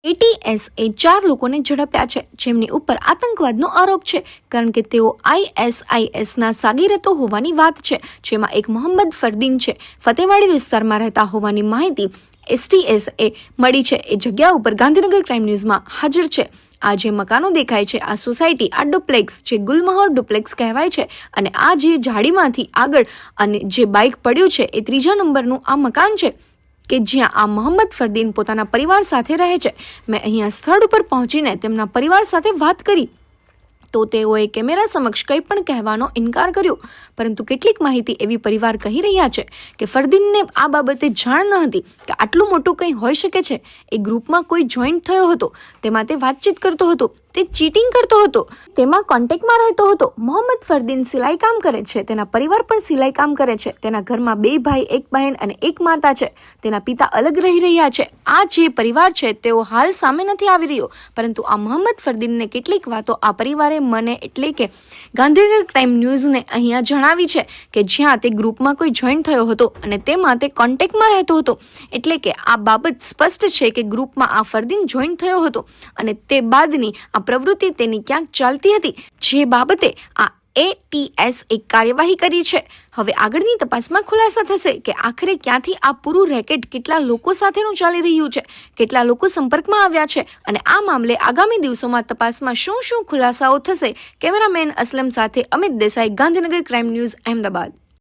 ATS એ 4 લોકોને ઝડપ્યા છે જેમની ઉપર આતંકવાદનો આરોપ છે કારણ કે તેઓ ISISના સાગીરતો હોવાની વાત છે, જેમાં એક મોહમ્મદ ફરદીન છે, ફતેવાડી વિસ્તારમાં રહેતા હોવાની માહિતી STS એ મળી છે. એ જગ્યા ઉપર ગાંધીનગર ક્રાઇમ ન્યૂઝમાં હાજર છે. આ જે મકાનો દેખાય છે, આ સોસાયટી, આ ડુપ્લેક્સ જે ગુલમહોર ડુપ્લેક્સ કહેવાય છે, અને આ જે ઝાડીમાંથી આગળ અને જે બાઇક પડ્યું છે એ 3જા નંબરનું આ મકાન છે કે જ્યાં આ મોહમ્મદ ફરદીન પોતાના પરિવાર સાથે રહે છે. મેં અહીંયા સ્થળ ઉપર પહોંચીને તેમના પરિવાર સાથે વાત કરી તો તેઓએ કેમેરા સમક્ષ કંઈ પણ કહેવાનો ઇનકાર કર્યો, પરંતુ કેટલીક માહિતી એવી પરિવાર કહી રહ્યા છે કે ફરદીનને આ બાબતે જાણ ન હતી કે આટલું મોટું કંઈ હોઈ શકે છે. એ ગ્રુપમાં કોઈ જોઈન્ટ થયો હતો, તેમાં તે વાતચીત કરતો હતો, તે ચીટિંગ કરતો હતો, તેમાં કોન્ટેક્ટમાં રહેતો હતો. મોહમ્મદ ફરદીન સિલાઈ કામ કરે છે, તેના પરિવાર પણ સિલાઈ કામ કરે છે. તેના ઘરમાં 2 ભાઈ, 1 બહેન અને 1 માતા છે. તેના પિતા અલગ રહી રહ્યા છે. આ જે પરિવાર છે તેઓ હાલ સામે નથી આવી રહ્યો, પરંતુ આ મોહમ્મદ ફરદીનને કેટલીક વાતો આ પરિવારે મને એટલે કે ગાંધીનગર ક્રાઇમ ન્યૂઝને અહીંયા જણાવી છે કે જ્યાં તે ગ્રુપમાં કોઈ જોઈન્ટ થયો હતો અને તેમાં તે કોન્ટેક્ટમાં રહેતો હતો. એટલે કે આ બાબત સ્પષ્ટ છે કે ગ્રુપમાં આ ફરદીન જોઈન્ટ થયો હતો અને તે બાદની આ પ્રવૃત્તિ તેની ક્યાંક ચાલતી હતી, જે બાબતે આ ATS એક કાર્યવાહી કરી છે. હવે આગળની તપાસમાં ખુલાસા થશે કે આખરે ક્યાંથી આ પૂરું રેકેટ કેટલા લોકો સાથેનું ચાલી રહ્યું છે, કેટલા લોકો સંપર્કમાં આવ્યા છે, અને આ મામલે આગામી દિવસોમાં તપાસમાં શું ખુલાસાઓ થશે. કેમેરામેન અસલમ સાથે અમિત દેસાઈ, ગાંધીનગર ક્રાઇમ ન્યૂઝ, અહેમદાબાદ.